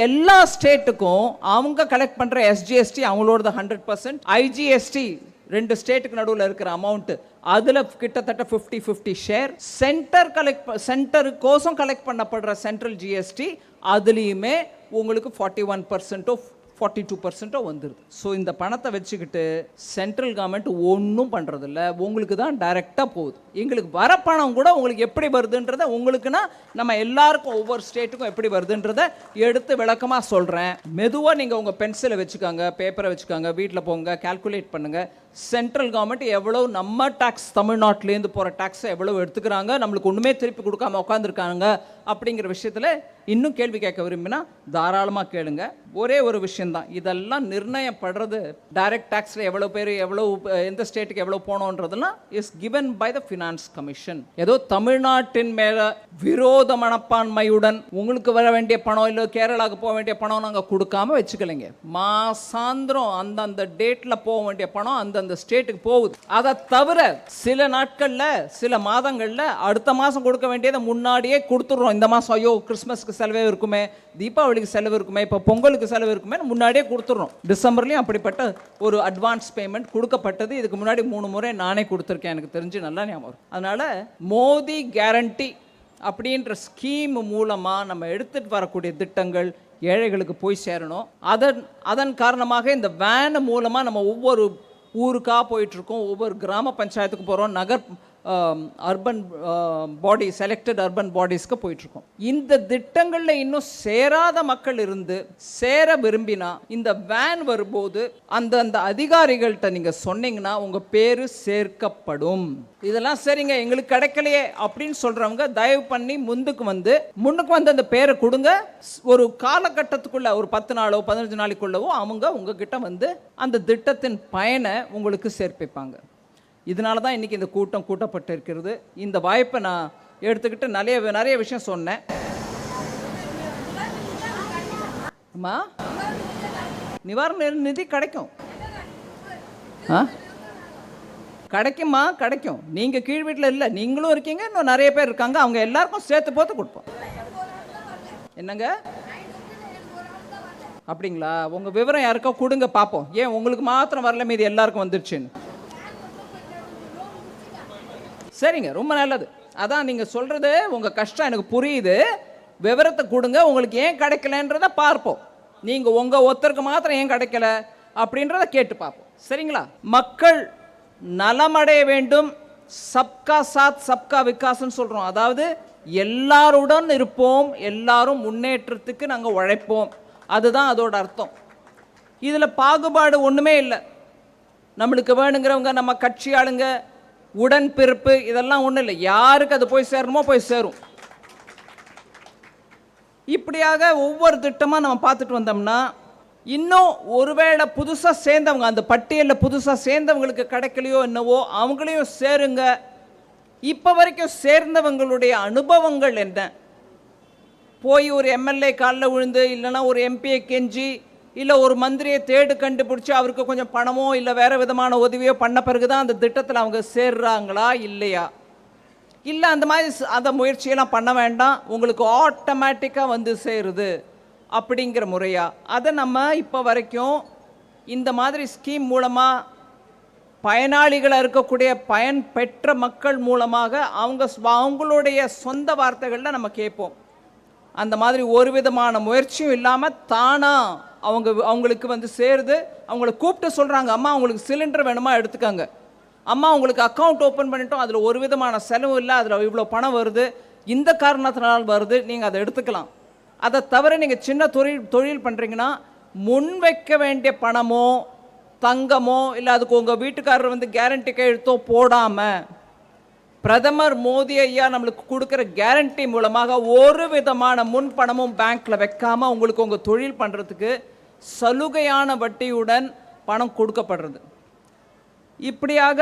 எல்லா ஸ்டேட்டுக்கும் அவங்க கலெக்ட் பண்ற எஸ்ஜிஎஸ்டி அவங்களோட 100%, ஐஜிஎஸ்டி 2 ஸ்டேட்டுக்கு நடுவில் இருக்கிற அமௌண்ட் அதுல கிட்டத்தட்ட 50-50 ஷேர். சென்டருக்கோசம் கலெக்ட் பண்ணப்படுற சென்ட்ரல் ஜிஎஸ்டி அதுலேயுமே உங்களுக்கு 41%, 42% வந்துடுது. ஸோ இந்த பணத்தை வச்சுக்கிட்டு சென்ட்ரல் கவர்மெண்ட் ஒன்றும் பண்ணுறதில்ல, உங்களுக்கு தான் டைரெக்டாக போகுது. எங்களுக்கு வர பணம் கூட உங்களுக்கு எப்படி வருதுன்றதை, உங்களுக்குன்னா நம்ம எல்லாருக்கும் ஒவ்வொரு ஸ்டேட்டுக்கும் எப்படி வருதுன்றதை எடுத்து விளக்கமாக சொல்கிறேன். மெதுவாக நீங்கள் உங்கள் பென்சிலை வச்சுக்காங்க, பேப்பரை வச்சுக்காங்க, வீட்டில் போங்க, கால்குலேட் பண்ணுங்கள். சென்ட்ரல் கவர்மெண்ட் எவ்வளோ நம்ம டேக்ஸ், தமிழ்நாட்டிலேருந்து போகிற டேக்ஸை எவ்வளோ எடுத்துக்கிறாங்க, நம்மளுக்கு ஒன்றுமே திருப்பி கொடுக்காம உட்காந்துருக்காங்க அப்படிங்கிற விஷயத்தில் இன்னும் கேள்வி கேட்க விரும்பினா தாராளமாக கேளுங்க. ஒரே ஒரு விஷயந்தான், இதெல்லாம் நிர்ணயப்படுறது டைரக்ட் டேக்ஸில் எவ்வளோ பேர் எவ்வளோ எந்த ஸ்டேட்டுக்கு எவ்வளோ போனோன்றதெல்லாம் is given by the finance commission. ஏதோ தமிழ்நாட்டின் மேலே விரோத மனப்பான்மையுடன் உங்களுக்கு வர வேண்டிய பணம் இல்லை கேரளாவுக்கு போக வேண்டிய பணம் நாங்கள் கொடுக்காம வச்சுக்கலைங்க. மாசாந்திரம் அந்தந்த டேட்டில் போக வேண்டிய பணம் அந்தந்த ஸ்டேட்டுக்கு போகுது. அதை தவிர சில நாட்களில் சில மாதங்களில் அடுத்த மாதம் கொடுக்க வேண்டியதை முன்னாடியே கொடுத்துட்றோம். இந்த மாதம் ஐயோ கிறிஸ்மஸ்க்கு செலவே இருக்குமே, தீபாவளிக்கு செலவு இருக்குமே, இப்போ பொங்கலுக்கு செலவு இருக்குமே, முன்னாடியே கொடுத்துட்றோம். டிசம்பர்லேயும் அப்படிப்பட்ட ஒரு அட்வான்ஸ் பேமெண்ட் கொடுக்கப்பட்டது. இதுக்கு முன்னாடி 3 முறை நானே கொடுத்துருக்கேன், எனக்கு தெரிஞ்சு நல்லா ஞாபகம். அதனால் மோடி கேரண்டி அப்படின்ற ஸ்கீம் மூலமாக நம்ம எடுத்துகிட்டு வரக்கூடிய திட்டங்கள் ஏழைகளுக்கு போய் சேரணும். அதன் காரணமாக இந்த வேன் மூலமாக நம்ம ஒவ்வொரு ஊருக்காக போயிட்டுருக்கோம், ஒவ்வொரு கிராம பஞ்சாயத்துக்கு போகிறோம், அர்பன் பாடி, செலக்டட் அர்பன் பாடிஸ்க்கு போயிட்டுருக்கோம். இந்த திட்டங்களில் இன்னும் சேராத மக்கள் இருந்து சேர விரும்பினா இந்த வேன் வரும்போது அந்தந்த அதிகாரிகள்கிட்ட நீங்கள் சொன்னீங்கன்னா உங்கள் பேர் சேர்க்கப்படும். இதெல்லாம் சரிங்க எங்களுக்கு கிடைக்கலையே அப்படின்னு சொல்கிறவங்க தயவு பண்ணி முன்னுக்கு வந்து அந்த பேரை கொடுங்க. ஒரு காலகட்டத்துக்குள்ள ஒரு 10 நாளோ 15 நாளைக்குள்ளவோ அவங்க உங்ககிட்ட வந்து அந்த திட்டத்தின் பயனை உங்களுக்கு சேர்ப்பிப்பாங்க. இதனால தான் இன்றைக்கி இந்த கூட்டம் கூட்டப்பட்டிருக்கிறது. இந்த வாய்ப்பை நான் எடுத்துக்கிட்டு நிறைய விஷயம் சொன்னேன். அம்மா நிவாரண நிதி கிடைக்கும், கிடைக்குமா? கிடைக்கும். நீங்கள் கீழ் வீட்டில் இல்லை, நீங்களும் இருக்கீங்க, இன்னும் நிறைய பேர் இருக்காங்க, அவங்க எல்லாருக்கும் சேர்த்து போட்டு கொடுப்போம். என்னங்க அப்படிங்களா? உங்கள் விவரம் யாருக்கோ கொடுங்க பார்ப்போம். ஏன் உங்களுக்கு மாத்திரம் வரல, மீது எல்லாருக்கும் வந்துருச்சுன்னு? சரிங்க, ரொம்ப நல்லது. அதான் நீங்கள் சொல்கிறது உங்கள் கஷ்டம் எனக்கு புரியுது. விவரத்தை கொடுங்க, உங்களுக்கு ஏன் கிடைக்கலன்றதை பார்ப்போம். நீங்கள் உங்கள் ஒருத்தருக்கு மாத்திரம் ஏன் கிடைக்கல அப்படின்றத கேட்டு பார்ப்போம். சரிங்களா? மக்கள் நலமடைய வேண்டும். சப்கா சாத் சப்கா விகாஸ்ன்னு சொல்கிறோம். அதாவது எல்லாருடன் இருப்போம், எல்லாரும் முன்னேற்றத்துக்கு நாங்கள் உழைப்போம். அதுதான் அதோட அர்த்தம். இதில் பாகுபாடு ஒன்றுமே இல்லை. நம்மளுக்கு வேணுங்கிறவங்க நம்ம கட்சி ஆளுங்க, உடன்பிறப்பு, இதெல்லாம் ஒன்றும் இல்லை. யாருக்கு அது போய் சேரணுமோ போய் சேரும். இப்படியாக ஒவ்வொரு திட்டமாக நம்ம பார்த்துட்டு வந்தோம்னா இன்னும் ஒருவேளை புதுசாக சேர்ந்தவங்க, அந்த பட்டியலில் புதுசாக சேர்ந்தவங்களுக்கு கிடைக்கலையோ என்னவோ, அவங்களையும் சேருங்க. இப்போ வரைக்கும் சேர்ந்தவங்களுடைய அனுபவங்கள் என்ன? போய் ஒரு எம்எல்ஏ காலில் விழுந்து, இல்லைன்னா ஒரு எம்பியை கெஞ்சி, இல்லை ஒரு மந்திரியை தேடு கண்டுபிடிச்சி அவருக்கு கொஞ்சம் பணமோ இல்லை வேறு விதமான உதவியோ பண்ண பிறகு தான் அந்த திட்டத்தில் அவங்க சேர்றாங்களா இல்லையா? இல்லை அந்த மாதிரி அந்த முயற்சியெல்லாம் பண்ண வேண்டாம், உங்களுக்கு ஆட்டோமேட்டிக்காக வந்து சேருது அப்படிங்கிற முறையா? அதை நம்ம இப்போ வரைக்கும் இந்த மாதிரி ஸ்கீம் மூலமாக பயனாளிகளாக இருக்கக்கூடிய பயன் பெற்ற மக்கள் மூலமாக அவங்களுடைய சொந்த வார்த்தைகளில் நம்ம கேட்போம். அந்த மாதிரி ஒரு விதமான முயற்சியும் இல்லாமல் தானாக அவங்களுக்கு வந்து சேருது. அவங்கள கூப்பிட்டு சொல்கிறாங்க, அம்மா உங்களுக்கு சிலிண்டர் வேணுமா எடுத்துக்கோங்க, அம்மா உங்களுக்கு அக்கௌண்ட் ஓப்பன் பண்ணிட்டோம், அதில் ஒரு விதமான செலவு இல்லை, அதில் இவ்வளோ பணம் வருது, இந்த காரணத்தினால் வருது, நீங்கள் அதை எடுத்துக்கலாம். அதை தவிர நீங்கள் சின்ன தொழில் பண்ணுறீங்கன்னா முன் வைக்க வேண்டிய பணமோ தங்கமோ இல்லை அதுக்கு உங்கள் வீட்டுக்காரர் வந்து கேரண்டி கையெழுத்தோ போடாமல் பிரதமர் மோடி ஐயா நம்மளுக்கு கொடுக்குற கேரண்டி மூலமாக ஒரு விதமான முன் பணமும் பேங்க்கில் வைக்காமல் உங்களுக்கு உங்கள் தொழில் பண்ணுறதுக்கு சலுகையான வட்டியுடன் பணம் கொடுக்கப்படுறது. இப்படியாக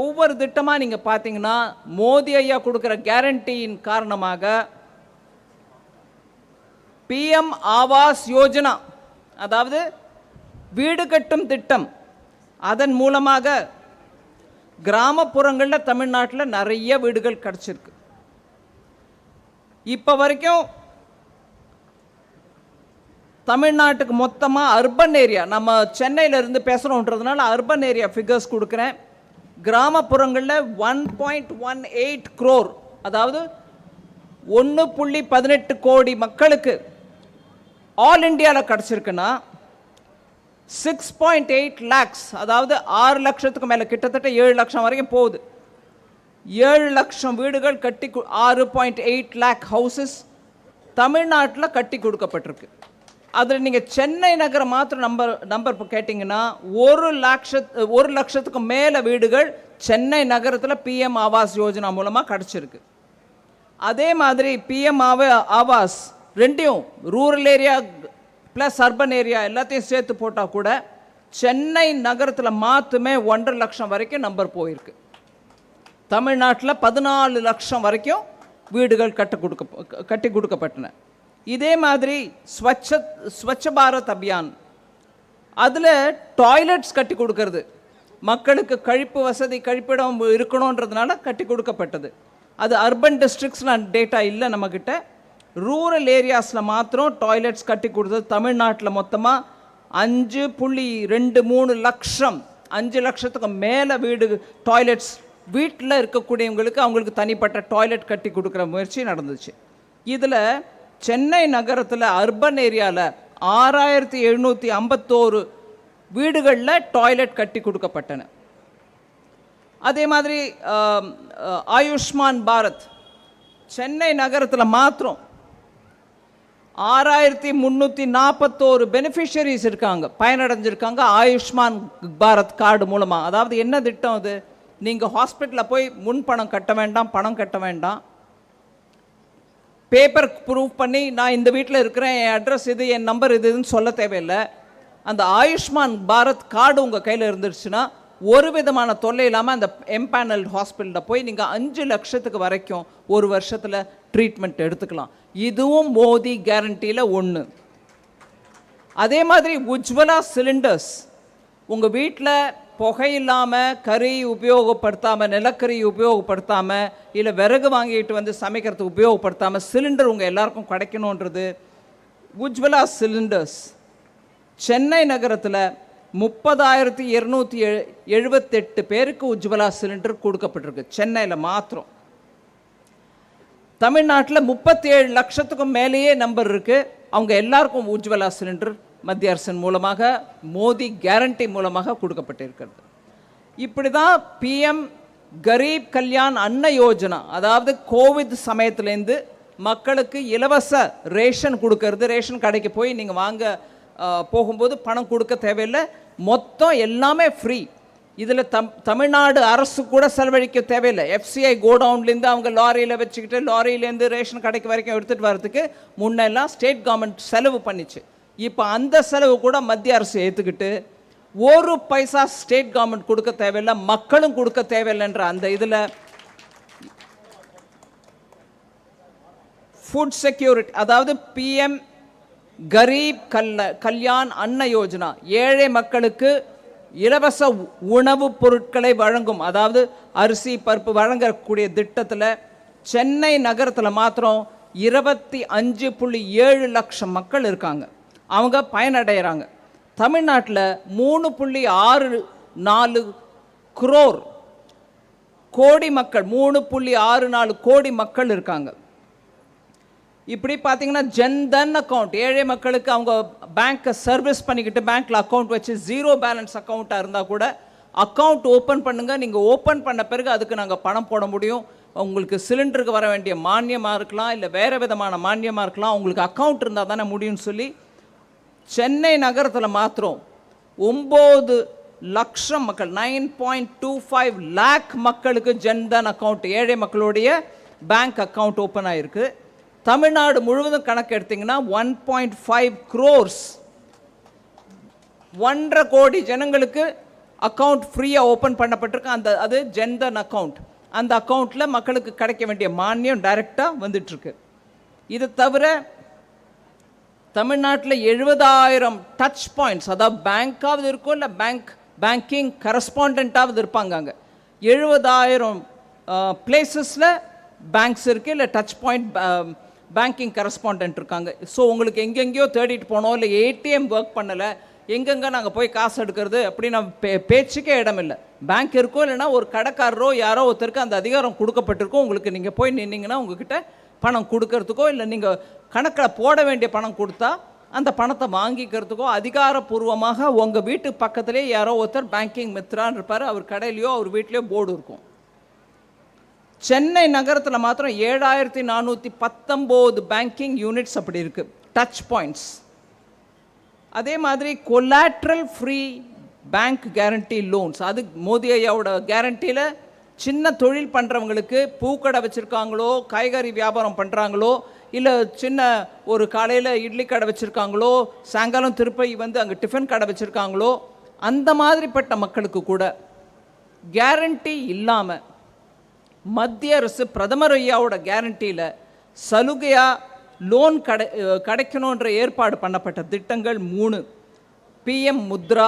ஒவ்வொரு திட்டமாக நீங்கள் பார்த்தீங்கன்னா மோடி ஐயா கொடுக்குற கேரண்டியின் காரணமாக பிஎம் ஆவாஸ் யோஜனா, அதாவது வீடு கட்டும் திட்டம், அதன் மூலமாக கிராமப்புறங்களில் தமிழ்நாட்டில் நிறைய வீடுகள் கிடச்சிருக்கு. இப்போ வரைக்கும் தமிழ்நாட்டுக்கு மொத்தமாக அர்பன் ஏரியா, நம்ம சென்னையிலேருந்து பேசுகிறோன்றதுனால அர்பன் ஏரியா ஃபிகர்ஸ் கொடுக்குறேன். கிராமப்புறங்களில் 1.18 crore, அதாவது 1.18 கோடி மக்களுக்கு ஆல் இண்டியாவில் கிடச்சிருக்குன்னா 6.8 lakhs, அதாவது 6 லட்சத்துக்கு மேலே, கிட்டத்தட்ட 7 லட்சம் வரைக்கும் போகுது. 7 லட்சம் வீடுகள் கட்டி 6.8 lakh ஹவுசஸ் தமிழ்நாட்டில் கட்டி கொடுக்கப்பட்டிருக்கு. அதில் நீங்கள் சென்னை நகரம் மாத்திரம் நம்பர் இப்போ கேட்டிங்கன்னா 1 லட்சத்துக்கு மேலே வீடுகள் சென்னை நகரத்தில் பிஎம் ஆவாஸ் யோஜனா மூலமாக கிடச்சிருக்கு. அதே மாதிரி பிஎம் ஆவாஸ் ரெண்டையும் rural area plus urban area எல்லாத்தையும் சேர்த்து போட்டால் கூட சென்னை நகரத்தில் மாற்றுமே 1.5 லட்சம் வரைக்கும் நம்பர் போயிருக்கு. தமிழ்நாட்டில் 14 லட்சம் வரைக்கும் வீடுகள் கட்டி கொடுக்கப்பட்டன. இதே மாதிரி ஸ்வச்ச பாரத் அபியான், அதில் டாய்லெட்ஸ் கட்டி கொடுக்கறது, மக்களுக்கு கழிப்பு வசதி கழிப்பிடம் இருக்கணுன்றதுனால கட்டி கொடுக்கப்பட்டது. அது அர்பன் டிஸ்ட்ரிக்ட்ஸில் டேட்டா இல்லை நம்மக்கிட்ட. ரூரல் ஏரியாஸில் மாத்திரம் டாய்லெட்ஸ் கட்டி கொடுத்தது தமிழ்நாட்டில் மொத்தமாக 5.23 லட்சம், 5 லட்சத்துக்கு மேலே வீடு டாய்லெட்ஸ் வீட்டில் இருக்கக்கூடியவங்களுக்கு அவங்களுக்கு தனிப்பட்ட டாய்லெட் கட்டி கொடுக்குற முயற்சி நடந்துச்சு. இதில் சென்னை நகரத்தில் அர்பன் ஏரியாவில் 6751 வீடுகளில் டாய்லெட் கட்டி கொடுக்கப்பட்டன. அதே மாதிரி ஆயுஷ்மான் பாரத் சென்னை நகரத்தில் மாத்திரம் 6341 பெனிஃபிஷரிஸ் இருக்காங்க, பயனடைஞ்சிருக்காங்க ஆயுஷ்மான் பாரத் கார்டு மூலமாக. அதாவது என்ன திட்டம் அது? நீங்கள் ஹாஸ்பிட்டலில் போய் முன் பணம் கட்ட வேண்டாம், பணம் கட்ட வேண்டாம், பேப்பர் ப்ரூஃப் பண்ணி நான் இந்த வீட்டில் இருக்கிறேன், என் அட்ரஸ் இது, என் நம்பர் இதுன்னு சொல்ல தேவையில்லை. அந்த ஆயுஷ்மான் பாரத் கார்டு உங்கள் கையில் இருந்துருச்சுன்னா ஒரு விதமான தொல்லை இல்லாமல் அந்த எம்பேனல்ட் ஹாஸ்பிட்டலில் போய் நீங்கள் 5 லட்சத்துக்கு வரைக்கும் ஒரு வருஷத்தில் ட்ரீட்மெண்ட் எடுத்துக்கலாம். இதுவும் மோடி கேரண்டியில் ஒன்று. அதே மாதிரி உஜ்வலா சிலிண்டர்ஸ், உங்கள் வீட்டில் புகை இல்லாமல், கறி உபயோகப்படுத்தாமல், நிலக்கரி உபயோகப்படுத்தாமல், இல்லை விறகு வாங்கிட்டு வந்து சமைக்கிறதுக்கு உபயோகப்படுத்தாமல் சிலிண்டர் உங்கள் எல்லாருக்கும் கிடைக்கணுன்றது உஜ்வலா சிலிண்டர்ஸ். சென்னை நகரத்தில் 30,278 பேருக்கு உஜ்வலா சிலிண்டர் கொடுக்கப்பட்டிருக்கு சென்னையில் மாத்திரம். தமிழ்நாட்டில் 37 லட்சத்துக்கும் மேலேயே நம்பர் இருக்குது. அவங்க எல்லாருக்கும் உஜ்வலா சிலிண்டர் மத்திய அரசின் மூலமாக, மோடி கேரண்டி மூலமாக கொடுக்கப்பட்டிருக்கிறது. இப்படி தான் பிஎம் கரீப் கல்யாண் அன்ன யோஜனா, அதாவது கோவிட் சமயத்துலேருந்து மக்களுக்கு இலவச ரேஷன் கொடுக்கறது. ரேஷன் கடைக்கு போய் நீங்கள் வாங்க போகும்போது பணம் கொடுக்க தேவையில்லை, மொத்தம் எல்லாமே ஃப்ரீ. இதில் தமிழ்நாடு அரசு கூட செலவழிக்க தேவையில்லை. எஃப்சிஐ கோடவுன்லேருந்து அவங்க லாரியில் வச்சுக்கிட்டு லாரியிலேருந்து ரேஷன் கடைக்கு வரைக்கும் எடுத்துகிட்டு வரதுக்கு முன்னெல்லாம் ஸ்டேட் கவர்மெண்ட் செலவு பண்ணிச்சு. இப்போ அந்த செலவு கூட மத்திய அரசு ஏற்றுக்கிட்டு 1 பைசா ஸ்டேட் கவர்மெண்ட் கொடுக்க தேவையில்லை, மக்களும் கொடுக்க தேவையில்லைன்ற அந்த இதில் ஃபுட் செக்யூரிட்டி, அதாவது பிஎம் கரீப் கல்யாண் அன்ன யோஜனா, ஏழை மக்களுக்கு இலவச உணவுப் பொருட்களை வழங்கும், அதாவது அரிசி பருப்பு வழங்கக்கூடிய திட்டத்தில் சென்னை நகரத்தில் மாத்திரம் 25.7 லட்சம் மக்கள் இருக்காங்க, அவங்க பயனடைகிறாங்க. தமிழ்நாட்டில் 3.64 கோடி மக்கள், 3.64 கோடி மக்கள் இருக்காங்க. இப்படி பார்த்தீங்கன்னா ஜன்தன் அக்கௌண்ட், ஏழை மக்களுக்கு அவங்க பேங்க்கை சர்வீஸ் பண்ணிக்கிட்டு பேங்க்கில் அக்கௌண்ட் வச்சு 0 பேலன்ஸ் அக்கௌண்ட்டாக இருந்தால் கூட அக்கௌண்ட் ஓப்பன் பண்ணுங்கள், நீங்கள் ஓப்பன் பண்ண பிறகு அதுக்கு நாங்கள் பணம் போட முடியும். உங்களுக்கு சிலிண்டருக்கு வர வேண்டிய மானியமாக இருக்கலாம், இல்லை வேறு விதமான மானியமாக இருக்கலாம், உங்களுக்கு அக்கௌண்ட் இருந்தால் தானே முடியும்னு சொல்லி சென்னை நகரத்தில் மாத்திரம் 9 லட்சம் மக்கள், 9.25 லேக் மக்களுக்கு ஜன்தன் அக்கௌண்ட், ஏழை மக்களுடைய பேங்க் அக்கௌண்ட் ஓப்பன் ஆகிருக்கு. தமிழ்நாடு முழுவதும் கணக்கு எடுத்திங்கன்னா 1.5 crores, 1.5 கோடி ஜனங்களுக்கு அக்கௌண்ட் ஃப்ரீயாக ஓப்பன் பண்ணப்பட்டிருக்கு. அது ஜன்தன் அக்கௌண்ட். அந்த அக்கௌண்ட்டில் மக்களுக்கு கிடைக்க வேண்டிய மானியம் டைரெக்டாக வந்துட்டுருக்கு. இது தவிர தமிழ்நாட்டில் 70,000 டச் பாயிண்ட்ஸ், அதாவது பேங்க்காவது இருக்கும், இல்லை பேங்கிங் கரஸ்பாண்டண்ட்டாவது இருப்பாங்க. அங்கே 70,000 பிளேசஸில் பேங்க்ஸ் இருக்குது, இல்லை டச் பாயிண்ட் பேங்கிங் கரஸ்பாண்டன்ட் இருக்காங்க. ஸோ உங்களுக்கு எங்கெங்கேயோ தேடிட்டு போனோம், இல்லை ஏடிஎம் ஒர்க் பண்ணலை, எங்கெங்கே நாங்கள் போய் காசு எடுக்கிறது அப்படின்னு பேச்சுக்கே இடம் இல்லை. பேங்க் இருக்கோ இல்லைன்னா ஒரு கடைக்காரரோ யாரோ ஒருத்தருக்கு அந்த அதிகாரம் கொடுக்கப்பட்டிருக்கோ. உங்களுக்கு நீங்கள் போய் நின்னீங்கன்னா உங்ககிட்ட பணம் கொடுக்கறதுக்கோ இல்லை நீங்கள் கணக்கில் போட வேண்டிய பணம் கொடுத்தா அந்த பணத்தை வாங்கிக்கிறதுக்கோ அதிகாரப்பூர்வமாக உங்கள் வீட்டு பக்கத்துலேயே யாரோ ஒருத்தர் பேங்கிங் மித்ரான்னு இருப்பார். அவர் கடையிலையோ அவர் வீட்லேயோ போர்டு இருக்கும். சென்னை நகரத்தில் மாத்திரம் 7419 பேங்கிங் யூனிட்ஸ் அப்படி இருக்குது, டச் பாயிண்ட்ஸ். அதே மாதிரி collateral free bank guarantee loans, அது மோடி ஐயாவோட கேரண்டியில் சின்ன தொழில் பண்ணுறவங்களுக்கு, பூக்கடை வச்சுருக்காங்களோ, காய்கறி வியாபாரம் பண்ணுறாங்களோ, இல்லை சின்ன ஒரு காலையில் இட்லி கடை வச்சுருக்காங்களோ, சாயங்காலம் திருப்பி வந்து அங்கே டிஃபன் கடை வச்சுருக்காங்களோ, அந்த மாதிரிப்பட்ட மக்களுக்கு கூட கேரண்டி இல்லாமல் மத்திய அரசு பிரதமர் ஐயாவோட கேரண்டியில் சலுகையாக லோன் கிடைக்கணுன்ற ஏற்பாடு பண்ணப்பட்ட திட்டங்கள் 3: PM Mudra,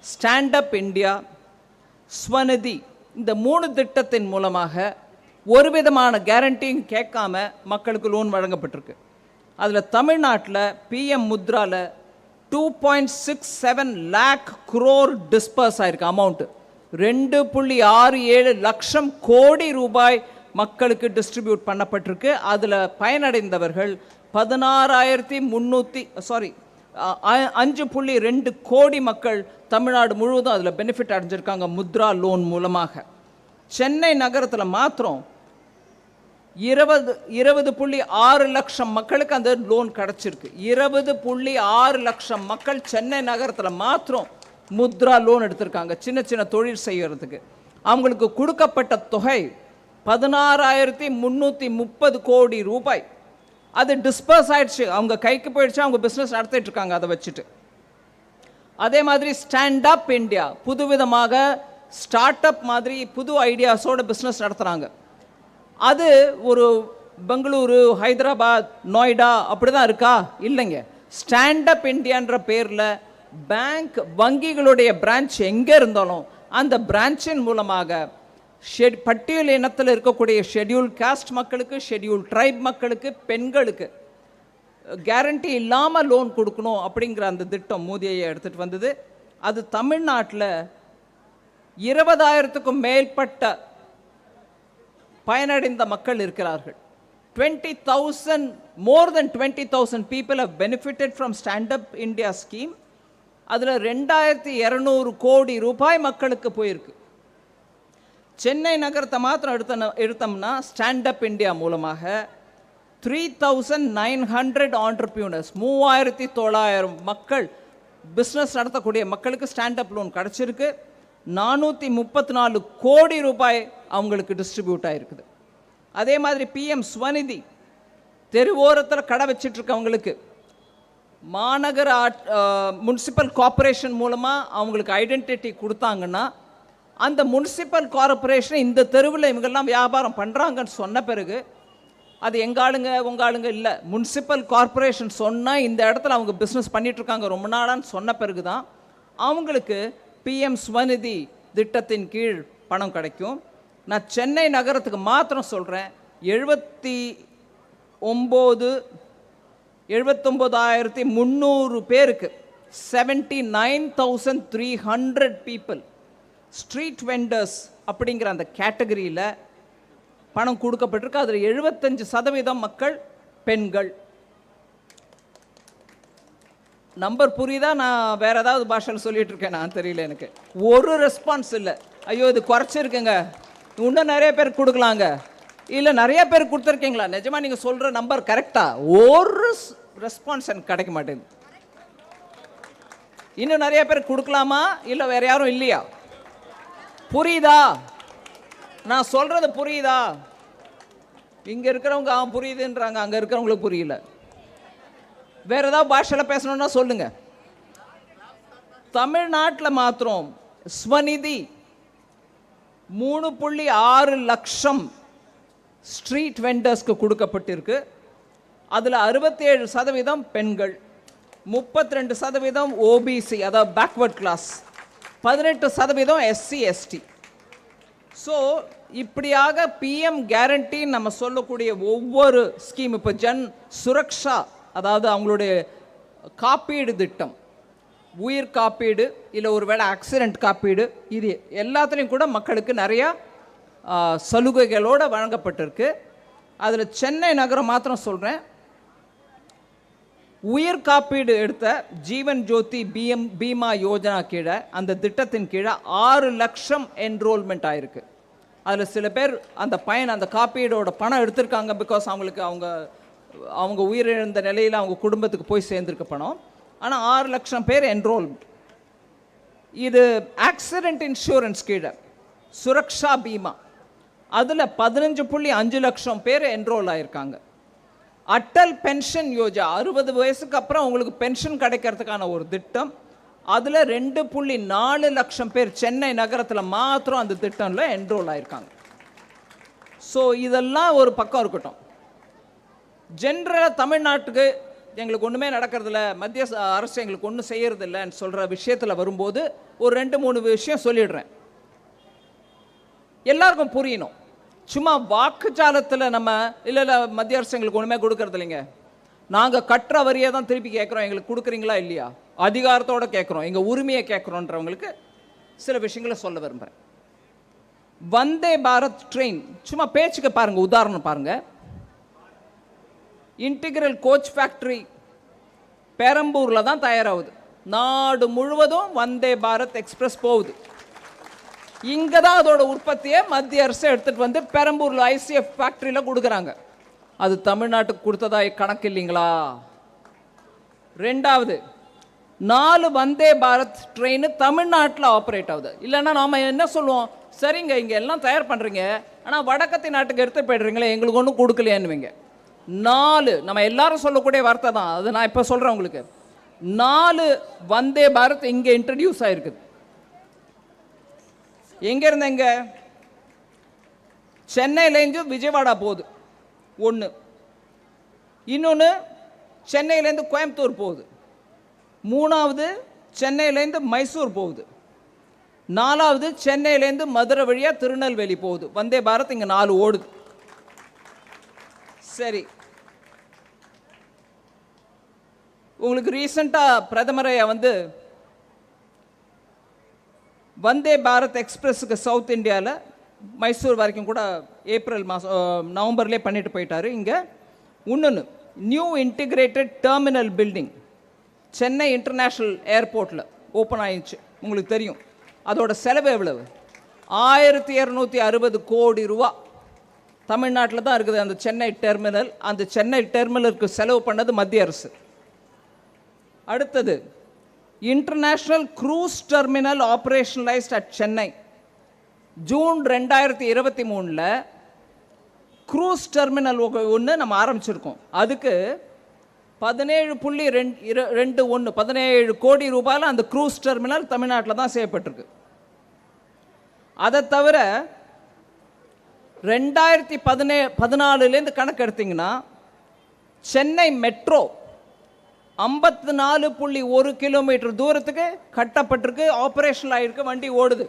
stand up India, Svanidhi. இந்த 3 திட்டத்தின் மூலமாக ஒரு விதமான கேரண்டியும் கேட்காம மக்களுக்கு லோன் வழங்கப்பட்டிருக்கு. அதில் தமிழ்நாட்டில் PM முத்ராவில் 2.67 lakh crore டிஸ்பர்ஸ் ஆயிருக்கு. அமௌண்ட்டு 2.67 லட்சம் கோடி ரூபாய் மக்களுக்கு டிஸ்ட்ரிபியூட் பண்ணப்பட்டிருக்கு. அதில் பயனடைந்தவர்கள் 5.2 கோடி மக்கள் தமிழ்நாடு முழுவதும் அதில் பெனிஃபிட் அடைஞ்சிருக்காங்க முத்ரா லோன் மூலமாக. சென்னை நகரத்தில் மாத்திரம் 20.6 லட்சம் மக்களுக்கு அந்த லோன் கிடச்சிருக்கு. 20.6 லட்சம் மக்கள் சென்னை நகரத்தில் மாத்திரம் முத்ரா லோன் எடுத்திருக்காங்க சின்ன சின்ன தொழில் செய்யறதுக்கு. அவங்களுக்கு கொடுக்கப்பட்ட தொகை 16,330 கோடி ரூபாய். அது டிஸ்பர்ஸ் ஆயிடுச்சு, அவங்க கைக்கு போயிடுச்சு, அவங்க பிஸ்னஸ் நடத்திட்டு இருக்காங்க அதை வச்சுட்டு. அதே மாதிரி ஸ்டாண்ட் அப் இந்தியா, புதுவிதமாக ஸ்டார்ட் அப் மாதிரி புது ஐடியாஸோட பிஸ்னஸ் நடத்துகிறாங்க. அது ஒரு பெங்களூரு, ஹைதராபாத், நொய்டா அப்படி தான் இருக்கா? இல்லைங்க. ஸ்டாண்ட் அப் இந்தியான்ற பேரில் பேங்க், வங்கிகளுடைய பிரான்ச் எங்கே இருந்தாலும் அந்த பிரான்ச்சின் மூலமாக பட்டியல் இனத்தில் இருக்கக்கூடிய ஷெட்யூல் காஸ்ட் மக்களுக்கு, ஷெட்யூல் ட்ரைப் மக்களுக்கு, பெண்களுக்கு கேரண்டி இல்லாமல் லோன் கொடுக்கணும் அப்படிங்கிற அந்த திட்டம் மோடியை எடுத்துகிட்டு வந்தது. அது தமிழ்நாட்டில் 20,000க்கும் மேற்பட்ட பயனடைந்த மக்கள் இருக்கிறார்கள். 20,000, more than 20,000 people have benefited from Stand Up India scheme. அதில் 2,200 கோடி ரூபாய் மக்களுக்கு போயிருக்கு. சென்னை நகரத்தை மாத்திரம் எடுத்தோம்னா ஸ்டாண்ட் அப் இந்தியா மூலமாக 3,900 ஆண்டர்பிரினர்ஸ், 3,900 மக்கள் பிஸ்னஸ் நடத்தக்கூடிய மக்களுக்கு ஸ்டாண்ட் அப் லோன் கிடச்சிருக்கு. 434 கோடி ரூபாய் அவங்களுக்கு டிஸ்ட்ரிபியூட் ஆகிருக்குது. அதே மாதிரி PM ஸ்வநிதி, தெருவோரத்தில் கடை வச்சிட்டு இருக்கவங்களுக்கு மாநகர முனிசிபல் கார்பரேஷன் மூலமாக அவங்களுக்கு ஐடென்டிட்டி கொடுத்தாங்கன்னா அந்த முனிசிபல் கார்பரேஷன் இந்த தெருவில் இவங்கெல்லாம் வியாபாரம் பண்ணுறாங்கன்னு சொன்ன பிறகு அது எங்காளுங்க உங்காளுங்க இல்லை, முனிசிபல் கார்பரேஷன் சொன்னால் இந்த இடத்துல அவங்க பிஸ்னஸ் பண்ணிகிட்ருக்காங்க ரொம்ப நாளான்னு சொன்ன பிறகு தான் அவங்களுக்கு PM ஸ்வநிதி திட்டத்தின் கீழ் பணம் கிடைக்கும். நான் சென்னை நகரத்துக்கு மாத்திரம் சொல்கிறேன், 79,300 பேருக்கு 79,300 people ஸ்ட்ரீட் வெண்டர்ஸ் அப்படிங்கிற அந்த கேட்டகரியில் பணம் கொடுக்கப்பட்டிருக்கு. அதில் 75% மக்கள் பெண்கள். நம்பர் புரியுதா? நான் வேறு ஏதாவது பாஷையில் சொல்லிட்டு இருக்கேன், நான் தெரியல, எனக்கு ஒரு ரெஸ்பான்ஸ் இல்லை. ஐயோ இது குறைச்சிருக்குங்க, இன்னும் நிறைய பேர் கொடுக்கலாங்க, இல்லை நிறைய பேர் கொடுத்துருக்கீங்களா, நிஜமாக நீங்கள் சொல்கிற நம்பர் கரெக்டாக? ஒரு ரெஸ்பான்ஸ் எனக்கு கிடைக்க மாட்டேங்குது. இன்னும் நிறைய பேர் கொடுக்கலாமா, இல்லை வேறு யாரும் இல்லையா? புரியுதா? நான் சொல்கிறது புரியுதா? இங்கே இருக்கிறவங்க புரியுதுன்றாங்க, அங்கே இருக்கிறவங்களுக்கு புரியல. வேறு ஏதாவது பாஷையில் பேசணுன்னா சொல்லுங்கள். தமிழ்நாட்டில் மாத்திரம் ஸ்வநிதி 3.6 லட்சம் ஸ்ட்ரீட் வெண்டர்ஸ்க்கு கொடுக்கப்பட்டிருக்கு. அதில் 67% பெண்கள், 32% OBC அதாவது backward class, 18% SC ST. So இப்படியாக பிஎம் கேரண்டி நம்ம சொல்லக்கூடிய ஒவ்வொரு ஸ்கீம், இப்போ ஜன் சுரக்ஷா, அதாவது அவங்களுடைய காப்பீடு திட்டம், உயிர் காப்பீடு இல்லை ஒருவேளை ஆக்சிடெண்ட் காப்பீடு, இது எல்லாத்துலேயும் கூட மக்களுக்கு நிறையா சலுகைகளோடு வழங்கப்பட்டிருக்கு. அதில் சென்னை நகரம் மாத்திரம் சொல்கிறேன், உயிர் காப்பீடு எடுத்த ஜீவன் ஜோதி பீமா யோஜனா கீழே, அந்த திட்டத்தின் கீழே 6 லட்சம் என்ரோல்மெண்ட் ஆயிருக்கு. அதில் சில பேர் அந்த அந்த காப்பீடோட பணம் எடுத்திருக்காங்க, பிகாஸ் அவங்களுக்கு அவங்க உயிரிழந்த நிலையில் அவங்க குடும்பத்துக்கு போய் சேர்ந்துருக்க பணம். ஆனால் 6 லட்சம் பேர் என்ரோல். இது ஆக்சிடெண்ட் இன்சூரன்ஸ் கீழே சுரக்ஷா பீமா, அதில் 15.5 லட்சம் பேர் என்ரோல் ஆயிருக்காங்க. அட்டல் பென்ஷன் யோஜனா, 60 வயசுக்கு அப்புறம் உங்களுக்கு பென்ஷன் கிடைக்கிறதுக்கான ஒரு திட்டம், அதில் 2.4 லட்சம் பேர் சென்னை நகரத்தில் மாத்திரம் அந்த திட்டம்ல என்ரோல் ஆயிருக்காங்க. ஸோ இதெல்லாம் ஒரு பக்கம் இருக்கட்டும். ஜென்ரலாக தமிழ்நாட்டுக்கு எங்களுக்கு ஒன்றுமே நடக்கிறதில்ல, மத்திய அரசு எங்களுக்கு ஒன்றும் செய்யறதில்லைன்னு சொல்கிற விஷயத்தில் வரும்போது ஒரு 2-3 விஷயம் சொல்லிடுறேன், எல்லாருக்கும் புரியணும். சும்மா வாக்குச்சாலத்தில் நம்ம இல்லை மத்திய அரசு எங்களுக்கு ஒன்றுமே கொடுக்கறது இல்லைங்க, நாங்கள் கட்டுற வரியை தான் திருப்பி கேட்குறோம், எங்களுக்கு கொடுக்குறீங்களா இல்லையா, அதிகாரத்தோடு கேட்குறோம், எங்கள் உரிமையை கேட்குறோன்றவங்களுக்கு சில விஷயங்களை சொல்ல விரும்புகிறேன். வந்தே பாரத் ட்ரெயின் சும்மா பேச்சுக்கு பாருங்கள், உதாரணம் பாருங்கள். இன்டிகிரல் கோச் ஃபேக்ட்ரி பெரம்பூரில் தான் தயாராகுது, நாடு முழுவதும் வந்தே பாரத் எக்ஸ்பிரஸ் போகுது. இங்கே தான் அதோட உற்பத்தியை மத்திய அரசு எடுத்துகிட்டு வந்து பெரம்பூரில் ஐசிஎஃப் ஃபேக்ட்ரியில் கொடுக்குறாங்க. அது தமிழ்நாட்டுக்கு கொடுத்ததா கணக்கு இல்லைங்களா? ரெண்டாவது, 4 வந்தே பாரத் ட்ரெயின் தமிழ்நாட்டில் ஆப்ரேட் ஆகுது. இல்லைன்னா நாம் என்ன சொல்லுவோம், சரிங்க இங்கே எல்லாம் தயார் பண்ணுறீங்க, ஆனால் வடக்கத்தி நாட்டுக்கு எடுத்து போய்டுறீங்களே, எங்களுக்கு ஒன்றும் கொடுக்கலையேன்னுவீங்க. 4 நம்ம எல்லாரும் சொல்லக்கூடிய வார்த்தை தான் அது, நான் இப்போ சொல்கிறேன் உங்களுக்கு. 4 வந்தே பாரத் இங்கே இன்ட்ரடியூஸ் ஆகிருக்குது. எங்கேருந்து எங்கே? சென்னையிலேருந்து விஜயவாடா போகுது ஒன்று, இன்னொன்று சென்னையிலேருந்து கோயம்புத்தூர் போகுது, 3வது சென்னையிலேருந்து மைசூர் போகுது, 4வது சென்னையிலேருந்து மதுரை வழியாக திருநெல்வேலி போகுது. வந்தே பாரத் இங்கே 4 ஓடுது. சரி, உங்களுக்கு ரீசெண்டாக பிரதமரை வந்து வந்தே பாரத் எக்ஸ்பிரஸுக்கு சவுத் இந்தியாவில் மைசூர் வரைக்கும் கூட ஏப்ரல் மாதம் நவம்பர்லேயே பண்ணிட்டு போயிட்டாரு. இங்கே இன்னொன்று new integrated terminal building Chennai international ஏர்போர்ட்டில் ஓப்பன் ஆயிடுச்சு. உங்களுக்கு தெரியும் அதோட செலவு எவ்வளவு? 1260 கோடி ரூபா. தமிழ்நாட்டில் தான் இருக்குது அந்த சென்னை டெர்மினல். அந்த சென்னை டெர்மினலுக்கு செலவு பண்ணது மத்திய அரசு. அடுத்தது international cruise terminal operationalised at Chennai. June 2023 cruise terminal ஒன்று நம்ம ஆரம்பிச்சிருக்கோம். அதுக்கு 17 கோடி ரூபாயில் அந்த க்ரூஸ் டெர்மினல் தமிழ்நாட்டில் தான் செய்யப்பட்டிருக்கு. அதை தவிர 2014 கணக்கு எடுத்தீங்கன்னா சென்னை மெட்ரோ 54.1 கிலோமீட்டர் தூரத்துக்கு கட்டப்பட்டிருக்கு, ஆப்ரேஷனல் ஆகிருக்கு, வண்டி ஓடுது.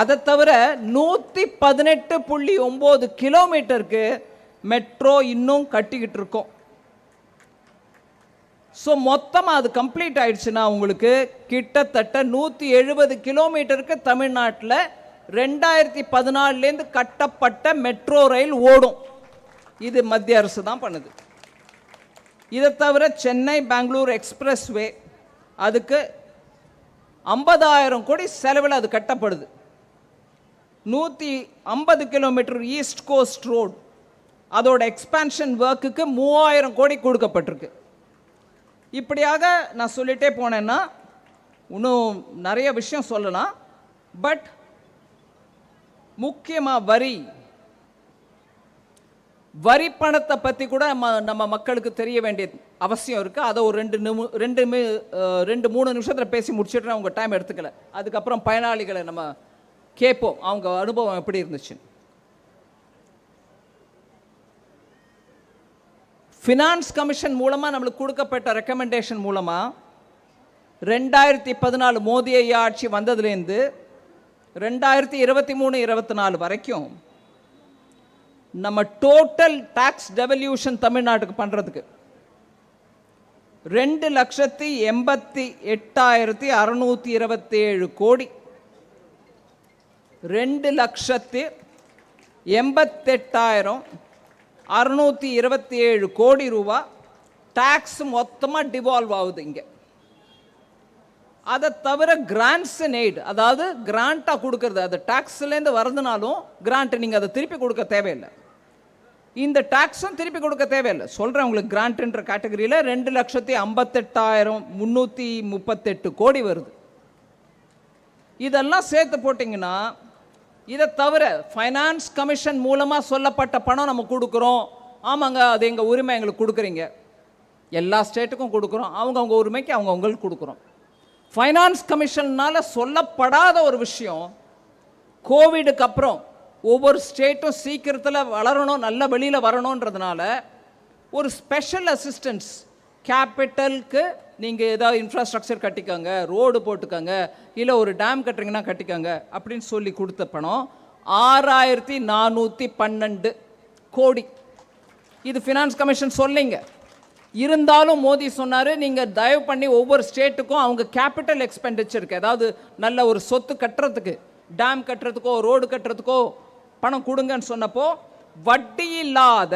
அதை தவிர 118.9 கிலோமீட்டருக்கு மெட்ரோ இன்னும் கட்டிக்கிட்டு இருக்கோம். ஸோ மொத்தமாக அது கம்ப்ளீட் ஆயிடுச்சுன்னா உங்களுக்கு கிட்டத்தட்ட 170 கிலோமீட்டருக்கு தமிழ்நாட்டில் 2014 கட்டப்பட்ட மெட்ரோ ரயில் ஓடும். இது மத்திய அரசு தான் பண்ணுது. இதை தவிர சென்னை பெங்களூர் எக்ஸ்பிரஸ் வே, அதுக்கு 50,000 கோடி செலவில் அது கட்டப்படுது. 150 கிலோமீட்டர் ஈஸ்ட் கோஸ்ட் ரோடு, அதோட எக்ஸ்பான்ஷன் ஒர்க்குக்கு 3000 கோடி கொடுக்கப்பட்டிருக்கு. இப்படியாக நான் சொல்லிட்டே போனேன்னா இன்னும் நிறைய விஷயம் சொல்லலாம். பட் முக்கியமாக வரி பணத்தை பற்றி கூட நம்ம மக்களுக்கு தெரிய வேண்டிய அவசியம் இருக்குது. அதை ஒரு 2-3 நிமிஷத்தில் பேசி முடிச்சிடுறேன், உங்கள் டைம் எடுத்துக்கல. அதுக்கப்புறம் பயனாளிகளை நம்ம கேட்போம், அவங்க அனுபவம் எப்படி இருந்துச்சு. ஃபினான்ஸ் கமிஷன் மூலமாக நம்மளுக்கு கொடுக்கப்பட்ட ரெக்கமெண்டேஷன் மூலமாக 2014 மோடி ஐயா ஆட்சி வந்ததுலேருந்து 2023-24 வரைக்கும் நம்ம டோட்டல் டாக்ஸ் டெவல்யூஷன் தமிழ்நாட்டுக்கு பண்ணுறதுக்கு 2,88,627 கோடி. 2,88,627 கோடி ரூபா டாக்ஸ் மொத்தமாக டிவால்வ் ஆகுது இங்கே. அதை தவிர கிராண்ட்ஸ் அண்ட் எய்ட், அதாவது கிராண்டாக கொடுக்கறது, அது டாக்ஸ்லேருந்து வரதுனாலும் கிராண்ட் நீங்கள் அதை திருப்பி கொடுக்க தேவையில்லை. இந்த டாக்ஸும் திருப்பி கொடுக்க தேவையில்லை. சொல்கிறேன் உங்களுக்கு, கிராண்ட்ன்ற கேட்டகரியில் 2,58,338 கோடி வருது. இதெல்லாம் சேர்த்து போட்டிங்கன்னா, இதை தவிர ஃபைனான்ஸ் கமிஷன் மூலமாக சொல்லப்பட்ட பணம் நம்ம கொடுக்குறோம். ஆமாங்க, அது எங்கள் உரிமை, எங்களுக்கு கொடுக்குறீங்க. எல்லா ஸ்டேட்டுக்கும் கொடுக்குறோம், அவங்கவுங்க உரிமைக்கு அவங்கவுங்களுக்கு கொடுக்குறோம். ஃபைனான்ஸ் கமிஷன்னால் சொல்லப்படாத ஒரு விஷயம், கோவிடுக்கு அப்புறம் ஒவ்வொரு ஸ்டேட்டும் சீக்கிரத்தில் வளரணும், நல்ல வெளியில் வரணுன்றதுனால ஒரு ஸ்பெஷல் அசிஸ்டன்ஸ், கேபிட்டலுக்கு நீங்கள் ஏதாவது இன்ஃப்ராஸ்ட்ரக்சர் கட்டிக்கோங்க, ரோடு போட்டுக்கோங்க, இல்லை ஒரு டேம் கட்டுறீங்கன்னா கட்டிக்கோங்க அப்படின்னு சொல்லி கொடுத்த பணம் 6,412 கோடி. இது ஃபினான்ஸ் கமிஷன் சொல்லிங்க. இருந்தாலும் மோடி சொன்னார், நீங்கள் தயவு பண்ணி ஒவ்வொரு ஸ்டேட்டுக்கும் அவங்க கேபிட்டல் எக்ஸ்பெண்டிச்சருக்கு, அதாவது நல்ல ஒரு சொத்து கட்டுறதுக்கு, டேம் கட்டுறதுக்கோ ரோடு கட்டுறதுக்கோ பணம் கொடுங்கன்னு சொன்னப்போ, வட்டி இல்லாத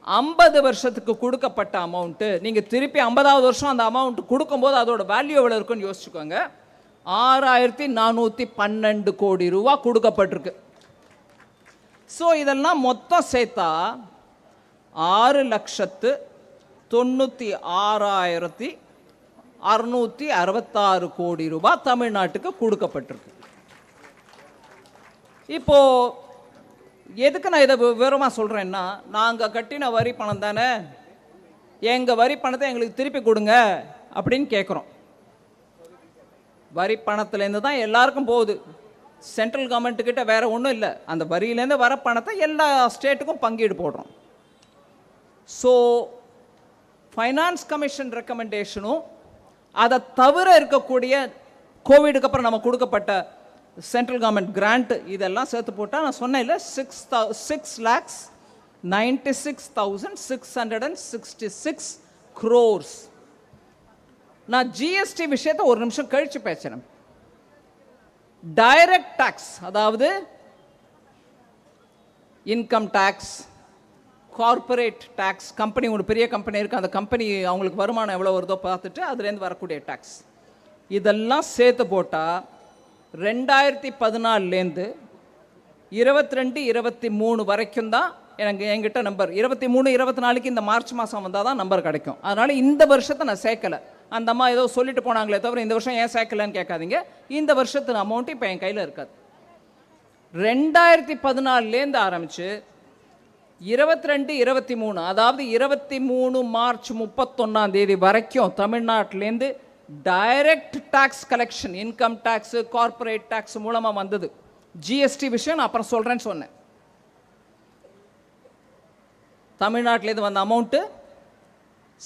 50 வருஷத்துக்கு கொடுக்கப்பட்ட அமௌண்ட்டு, நீங்கள் திருப்பி 50வது வருஷம் அந்த அமௌண்ட் கொடுக்கும்போது அதோட வேல்யூ எவ்வளோ இருக்குன்னு யோசிச்சுக்கோங்க. 6,412 கோடி ரூபா கொடுக்கப்பட்டிருக்கு. ஸோ இதெல்லாம் மொத்தம் சேர்த்தா 6,96,666 கோடி ரூபாய் தமிழ்நாட்டுக்கு கொடுக்கப்பட்டிருக்கு. இப்போ எதுக்கு நான் இதை விவரமாக சொல்கிறேன்னா, நாங்கள் கட்டின வரி பணம் தானே, எங்கள் வரி பணத்தை எங்களுக்கு திருப்பி கொடுங்க அப்படின்னு கேட்குறோம். வரி பணத்துலேருந்து தான் எல்லாருக்கும் போகுது. சென்ட்ரல் கவர்மெண்ட்டுக்கிட்ட வேறு ஒன்றும் இல்லை. அந்த வரியிலேருந்து வர பணத்தை எல்லா ஸ்டேட்டுக்கும் பங்கீடு போடுறோம். ஸோ ஃபைனான்ஸ் கமிஷன் ரெக்கமெண்டேஷனும், அதை தவிர இருக்கக்கூடிய கோவிடுக்கு அப்புறம் நம்ம கொடுக்கப்பட்ட சென்ட்ரல் கவர்மெண்ட் கிராண்ட், இதெல்லாம் சேர்த்து போட்டால் நான் சொன்னேன் இல்லை, 6,96,666 crores. நான் ஜிஎஸ்டி விஷயத்தை ஒரு நிமிஷம் கழிச்சு பேசுகிறேன். டைரக்ட் டாக்ஸ், அதாவது income tax, corporate tax, company, ஒரு பெரிய கம்பெனி இருக்குது, அந்த கம்பெனி அவங்களுக்கு வருமானம் எவ்வளோ வருதோ பார்த்துட்டு அதுலேருந்து வரக்கூடிய டேக்ஸ், இதெல்லாம் சேர்த்து போட்டால் 2014லேருந்து 22-23 வரைக்கும் தான் என்கிட்ட நம்பர். 23-24க்கு இந்த மார்ச் மாதம் வந்தால் தான் நம்பர் கிடைக்கும். அதனால் இந்த வருஷத்தை நான் சேர்க்கலை. அந்த அம்மா ஏதோ சொல்லிட்டு போனாங்களே தவிர இந்த வருஷம் ஏன் சேர்க்கலைன்னு கேட்காதீங்க. இந்த வருஷத்து அமௌண்ட்டு இப்போ என் கையில் இருக்காது. 2014லேருந்து ஆரம்பித்து 22-23, அதாவது 23 மார்ச் 31 வரைக்கும் தமிழ்நாட்டிலேருந்து direct tax collection, income tax, corporate tax மூலமாக வந்தது. ஜிஎஸ்டி விஷயம் நான் அப்புறம் சொல்கிறேன்னு சொன்னேன். தமிழ்நாட்டிலேருந்து வந்த அமௌண்ட்டு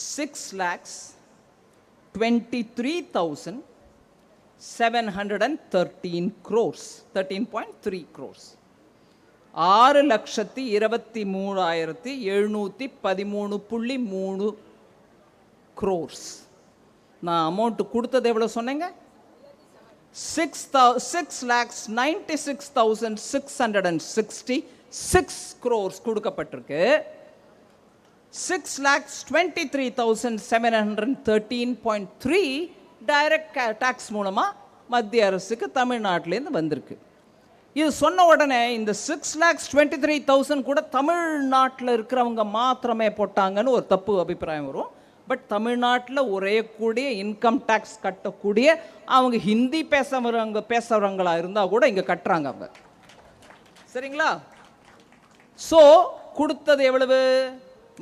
6,23,713 crores, 13.3 crores. 6,23,713.3 crores. நான் அமௌண்ட்டு கொடுத்தது எவ்வளோ சொன்னேங்க? 6,96,666 crores கொடுக்கப்பட்டிருக்கு. 6,23,713.3 டைரக்ட் டாக்ஸ் மூலமாக மத்திய அரசுக்கு தமிழ்நாட்டிலேருந்து வந்திருக்கு. இது சொன்ன உடனே இந்த 6,23,000 கூட தமிழ்நாட்டில் இருக்கிறவங்க மாத்திரமே போட்டாங்கன்னு ஒரு தப்பு அபிப்பிராயம் வரும். பட் தமிழ்நாட்டில் ஒரே கூடிய இன்கம் டேக்ஸ் கட்டக்கூடிய அவங்க ஹிந்தி பேசுகிறவங்களா இருந்தால் கூட இங்கே கட்டுறாங்க அவங்க. சரிங்களா? ஸோ கொடுத்தது எவ்வளவு,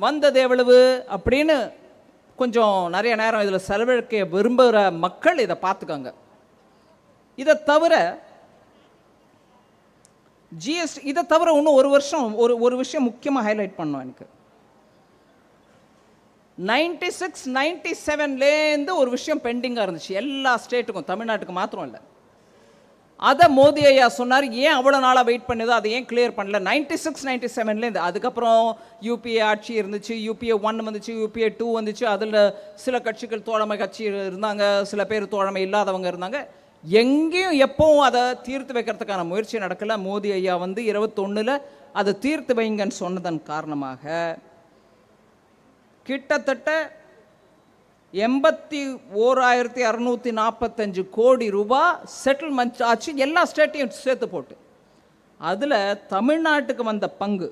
வந்தது எவ்வளவு அப்படின்னு கொஞ்சம் நிறைய நேரம் இதில் செலவழிக்க விரும்புகிற மக்கள் இதை பார்த்துக்கோங்க. இதை தவிர ஜிஎஸ்டி, இதை தவிர இன்னும் ஒரு விஷயம் முக்கியமாக ஹைலைட் பண்ணோம். எனக்கு 96-97லேருந்து ஒரு விஷயம் பெண்டிங்காக இருந்துச்சு எல்லா ஸ்டேட்டுக்கும், தமிழ்நாட்டுக்கு மாத்திரம் இல்லை. அதை மோடி ஐயா சொன்னார். ஏன் அவ்வளோ நாளாக வெயிட் பண்ணுதோ அதை ஏன் கிளியர் பண்ணல? 96, 97லேருந்து அதுக்கப்புறம் யூபிஏ ஆட்சி இருந்துச்சு, யூபிஏ 1 வந்துச்சு, யூபிஏ 2 வந்துச்சு. அதில் சில கட்சிகள் தோழமை கட்சி இருந்தாங்க, சில பேர் தோழமை இல்லாதவங்க இருந்தாங்க. எங்கேயும் எப்பவும் அதை தீர்த்து வைக்கிறதுக்கான முயற்சி நடக்கலை. மோடி ஐயா வந்து 21ல் அதை தீர்த்து வைங்கன்னு சொன்னதன் காரணமாக கிட்டத்தட்ட 81,645 கோடி ரூபாய் செட்டில்மெண்ட் ஆச்சு, எல்லா ஸ்டேட்டையும் சேர்த்து போட்டு. அதில் தமிழ்நாட்டுக்கு வந்த பங்கு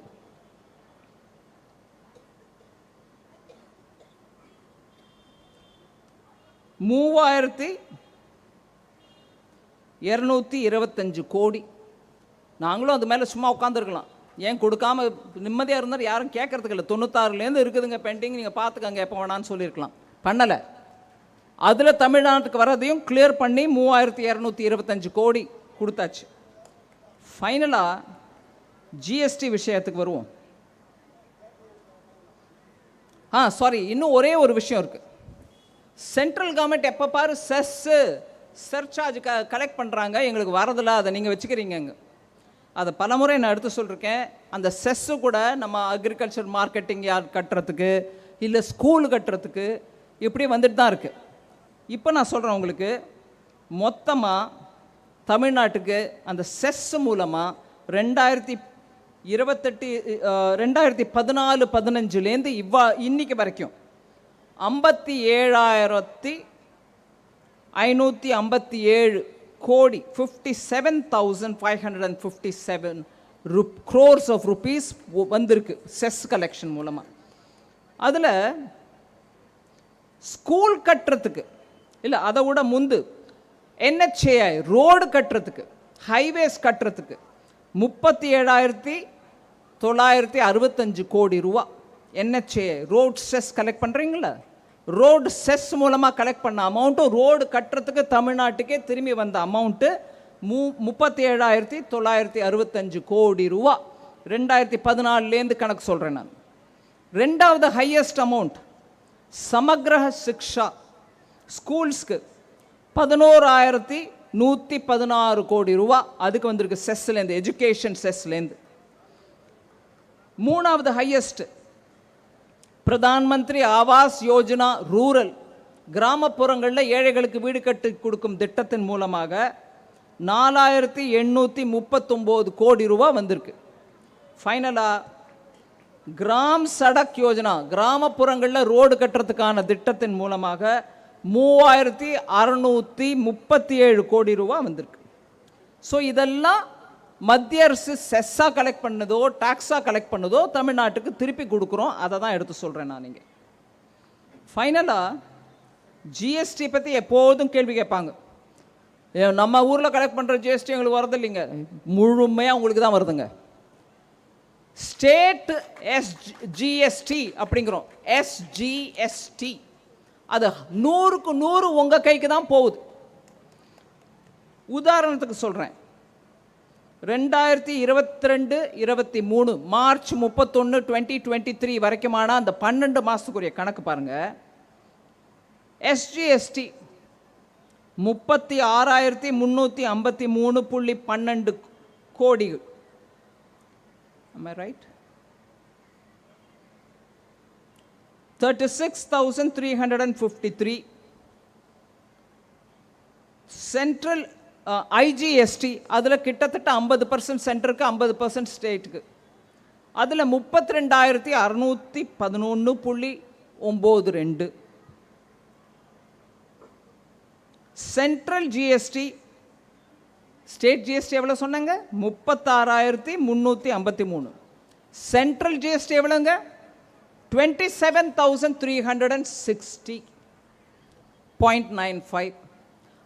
$3,225 கோடி. நாங்களும் அது மேலே சும்மா உட்காந்துருக்கலாம், ஏன் கொடுக்காம நிம்மதியாக இருந்தால் யாரும் கேட்கறதுக்கு இல்லை. 96லேருந்து இருக்குதுங்க பெண்டிங், நீங்கள் பார்த்துக்கங்க எப்போ வேணான்னு சொல்லியிருக்கலாம், பண்ணலை. அதில் தமிழ்நாட்டுக்கு வரதையும் கிளியர் பண்ணி 3,225 கோடி கொடுத்தாச்சு. ஃபைனலாக ஜிஎஸ்டி விஷயத்துக்கு வருவோம். சாரி, இன்னும் ஒரே ஒரு விஷயம் இருக்குது. சென்ட்ரல் கவர்மெண்ட் எப்போ பாரு சர்சார்ஜ் கலெக்ட் பண்ணுறாங்க, எங்களுக்கு வரதில்லை, அதை நீங்கள் வச்சுக்கிறீங்க. அதை பலமுறை நான் எடுத்து சொல்லியிருக்கேன். அந்த செஸ்ஸு கூட நம்ம அக்ரிகல்ச்சர் மார்க்கெட்டிங் யார்ட் கட்டுறதுக்கு, இல்லை ஸ்கூல் கட்டுறதுக்கு இப்படி வந்துட்டு தான் இருக்குது. இப்போ நான் சொல்கிறேன் உங்களுக்கு, மொத்தமாக தமிழ்நாட்டுக்கு அந்த செஸ் மூலமாக 2014-15 இன்னைக்கு வரைக்கும் 57,557 கோடி 57,557 crores of rupees வந்திருக்கு செஸ் கலெக்ஷன் மூலமாக. அதில் ஸ்கூல் கட்டுறதுக்கு இல்லை, அதை விட முந்து NHAI ரோடு கட்டுறதுக்கு, ஹைவேஸ் கட்டுறதுக்கு 37,965 கோடி ரூபா NHAI ரோட் செஸ் கலெக்ட் பண்ணுறீங்களா? ரோடு செஸ் மூலமாக கலெக்ட் பண்ண அமௌண்ட்டும் ரோடு கட்டுறதுக்கு தமிழ்நாட்டுக்கே திரும்பி வந்த அமௌண்ட்டு 37,965 கோடி ரூபா. 2014லேருந்து கணக்கு சொல்கிறேன் நான். ரெண்டாவது ஹையஸ்ட் அமௌண்ட் சமக்ர சிக்ஷா ஸ்கூல்ஸ்க்கு 11,116 கோடி ரூபா அதுக்கு வந்திருக்கு செஸ்லேருந்து, எஜுகேஷன் செஸ்லேருந்து. மூணாவது ஹையஸ்ட் பிரதான் மந்திரி ஆவாஸ் யோஜனா ரூரல், கிராமப்புறங்களில் ஏழைகளுக்கு வீடு கட்டி கொடுக்கும் திட்டத்தின் மூலமாக 4,839 கோடி ரூபா வந்திருக்கு. ஃபைனலாக கிராம் சடக் யோஜனா, கிராமப்புறங்களில் ரோடு கட்டுறதுக்கான திட்டத்தின் மூலமாக 3,637 கோடி ரூபா வந்திருக்கு. ஸோ இதெல்லாம் மத்திய அரசு செஸ்ஸாக கலெக்ட் பண்ணதோ டாக்ஸாக கலெக்ட் பண்ணதோ தமிழ்நாட்டுக்கு திருப்பி கொடுக்குறோம். அதை தான் எடுத்து சொல்கிறேன் நான். நீங்கள் ஃபைனலாக ஜிஎஸ்டி பற்றி எப்போதும் கேள்வி கேட்பாங்க. நம்ம ஊரில் கலெக்ட் பண்ணுற ஜிஎஸ்டி எங்களுக்கு வரது இல்லைங்க, முழுமையாக உங்களுக்கு தான் வருதுங்க. ஸ்டேட் ஜிஎஸ்டி அப்படிங்கிறோம், SGST, அது 100க்கு 100 உங்கள் கைக்கு தான் போகுது. உதாரணத்துக்கு சொல்கிறேன், 2022-23 மார்ச் 31, 2023 வரைக்குமான அந்த 12 மாதத்துக்குரிய கணக்கு பாருங்கள். SGST 36,353.12 கோடி. Am I right? 36,353. Central IGST அதில் கிட்டத்தட்ட 50% சென்டருக்கு, 50% ஸ்டேட்டுக்கு. அதில் 32,611.92. சென்ட்ரல் ஜிஎஸ்டி, ஸ்டேட் ஜிஎஸ்டி எவ்வளோ சொன்னாங்க? 36,353. சென்ட்ரல் ஜிஎஸ்டி எவ்வளோங்க? 27,360.95.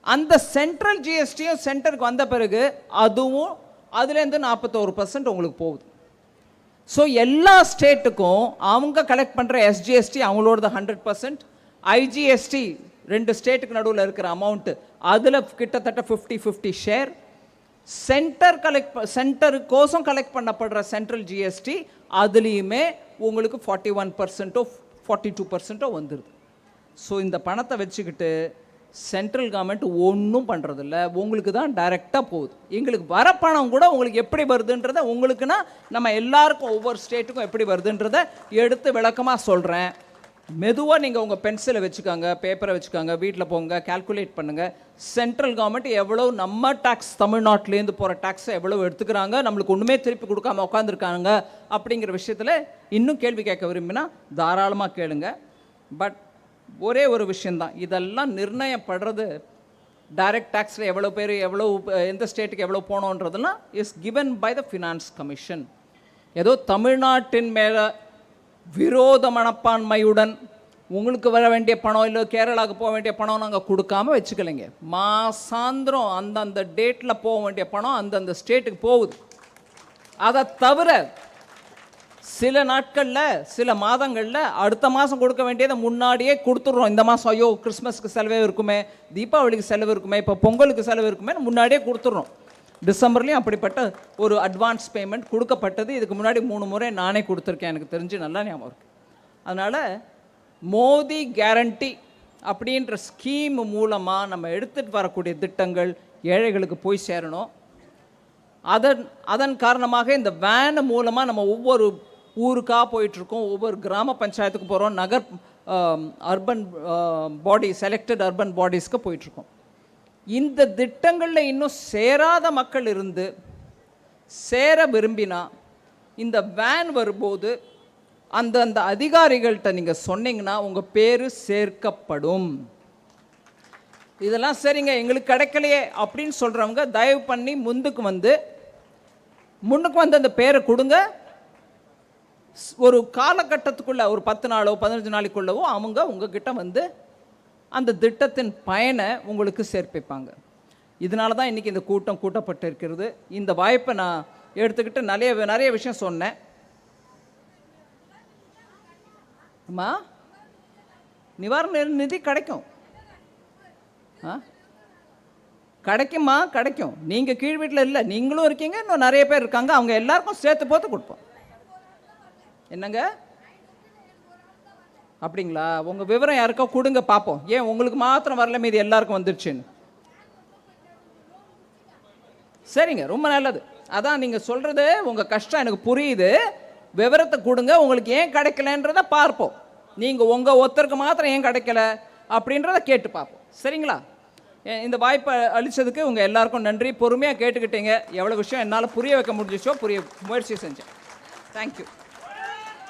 அந்த சென்ட்ரல் ஜிஎஸ்டியும் சென்டருக்கு வந்த பிறகு அதுவும் அதுலேருந்து 41% உங்களுக்கு போகுது. ஸோ எல்லா ஸ்டேட்டுக்கும் அவங்க கலெக்ட் பண்ணுற SGST அவங்களோட 100%, IGST 2 ஸ்டேட்டுக்கு நடுவில் இருக்கிற அமௌண்ட்டு அதில் கிட்டத்தட்ட 50-50 ஷேர். சென்டருக்கோசம் கலெக்ட் பண்ணப்படுற சென்ட்ரல் ஜிஎஸ்டி அதுலேயுமே உங்களுக்கு 41%, 42% வந்துடுது. ஸோ இந்த பணத்தை வச்சுக்கிட்டு சென்ட்ரல் கவர்மெண்ட் ஒன்றும் பண்ணுறதில்ல, உங்களுக்கு தான் டைரெக்டாக போகுது. எங்களுக்கு வர பணம் கூட உங்களுக்கு எப்படி வருதுன்றதை உங்களுக்குன்னா நம்ம எல்லாருக்கும் ஒவ்வொரு ஸ்டேட்டுக்கும் எப்படி வருதுன்றதை எடுத்து விளக்கமாக சொல்கிறேன். மெதுவாக நீங்கள் உங்கள் பென்சிலை வச்சுக்கோங்க, பேப்பரை வச்சுக்கோங்க, வீட்டில் போங்க, கால்குலேட் பண்ணுங்கள். சென்ட்ரல் கவர்மெண்ட் எவ்வளோ நம்ம டேக்ஸ், தமிழ்நாட்டிலேருந்து போகிற டேக்ஸை எவ்வளோ எடுத்துக்கிறாங்க, நம்மளுக்கு ஒன்றுமே திருப்பி கொடுக்காம உட்காந்துருக்காங்க அப்படிங்கிற விஷயத்தில் இன்னும் கேள்வி கேட்க விரும்பினா தாராளமாக கேளுங்க. பட் ஒரே ஒரு விஷயந்தான், இதெல்லாம் நிர்ணயப்படுறது டைரக்ட் டேக்ஸில் எவ்வளோ பேர் எவ்வளோ எந்த ஸ்டேட்டுக்கு எவ்வளோ போனோன்றதெல்லாம் is given by the finance commission. ஏதோ தமிழ்நாட்டின் மேலே விரோத மனப்பான்மையுடன் உங்களுக்கு வர வேண்டிய பணம் இல்லை கேரளாவுக்கு போக வேண்டிய பணம் நாங்கள் கொடுக்காம வச்சுக்கலைங்க. மாசாந்திரம் அந்தந்த டேட்டில் போக வேண்டிய பணம் அந்தந்த ஸ்டேட்டுக்கு போகுது. அதை தவிர சில நாட்களில் சில மாதங்களில் அடுத்த மாதம் கொடுக்க வேண்டியதை முன்னாடியே கொடுத்துட்றோம். இந்த மாதம் ஐயோ கிறிஸ்மஸ்க்கு செலவே இருக்குமே, தீபாவளிக்கு செலவு இருக்குமே, இப்போ பொங்கலுக்கு செலவு இருக்குமே முன்னாடியே கொடுத்துட்றோம். டிசம்பர்லேயும் அப்படிப்பட்ட ஒரு அட்வான்ஸ் பேமெண்ட் கொடுக்கப்பட்டது. இதுக்கு முன்னாடி 3 முறை நானே கொடுத்துருக்கேன், எனக்கு தெரிஞ்சு நல்லா ஞாபகம் இருக்குது. அதனால் மோடி கேரண்டி அப்படின்ற ஸ்கீம் மூலமாக நம்ம எடுத்துகிட்டு வரக்கூடிய திட்டங்கள் ஏழைகளுக்கு போய் சேரணும். அதன் காரணமாக இந்த வேன் மூலமாக நம்ம ஒவ்வொரு ஊருக்காக போயிட்டுருக்கோம், ஒவ்வொரு கிராம பஞ்சாயத்துக்கு போகிறோம், நகர் அர்பன் பாடி செலக்டட் அர்பன் பாடிஸ்க்கு போயிட்டுருக்கோம். இந்த திட்டங்களில் இன்னும் சேராத மக்கள் இருந்து சேர விரும்பினா இந்த வேன் வரும்போது அந்தந்த அதிகாரிகள்கிட்ட நீங்கள் சொன்னீங்கன்னா உங்கள் பேர் சேர்க்கப்படும். இதெல்லாம் சரிங்க எங்களுக்கு கிடைக்கலையே அப்படின்னு சொல்கிறவங்க தயவு பண்ணி முன்னுக்கு வந்து அந்த பேரை கொடுங்க. ஒரு காலகட்டத்துக்குள்ளே ஒரு 10 நாளோ 15 நாளைக்குள்ளவோ அவங்க உங்ககிட்ட வந்து அந்த திட்டத்தின் பயனை உங்களுக்கு சேர்ப்பிப்பாங்க. இதனால தான் இன்றைக்கி இந்த கூட்டம் கூட்டப்பட்டு இருக்கிறது. இந்த வாய்ப்பை நான் எடுத்துக்கிட்டு நிறைய விஷயம் சொன்னேன். அம்மா நிவாரண நிதி கிடைக்கும், கிடைக்குமா கிடைக்கும். நீங்கள் கீழ் வீட்டில் இல்லை, நீங்களும் இருக்கீங்க, இன்னும் நிறைய பேர் இருக்காங்க, அவங்க எல்லாருக்கும் சேர்த்து போட்டு கொடுப்போம். என்னங்க அப்படிங்களா? உங்கள் விவரம் யாருக்கா கொடுங்க பார்ப்போம். ஏன் உங்களுக்கு மாத்திரம் வரல, மீது எல்லாருக்கும் வந்துருச்சுன்னு? சரிங்க, ரொம்ப நல்லது. அதான் நீங்கள் சொல்கிறது உங்கள் கஷ்டம் எனக்கு புரியுது. விவரத்தை கொடுங்க, உங்களுக்கு ஏன் கிடைக்கலன்றத பார்ப்போம். நீங்கள் உங்கள் ஒருத்தருக்கு மாத்திரம் ஏன் கிடைக்கல அப்படின்றத கேட்டு பார்ப்போம். சரிங்களா? இந்த வாய்ப்பை அளித்ததுக்கு உங்கள் எல்லாருக்கும் நன்றி. பொறுமையாக கேட்டுக்கிட்டீங்க. எவ்வளோ விஷயம் என்னால் புரிய வைக்க முடிஞ்சிச்சோ புரிய முயற்சி செஞ்சேன். தேங்க்யூ.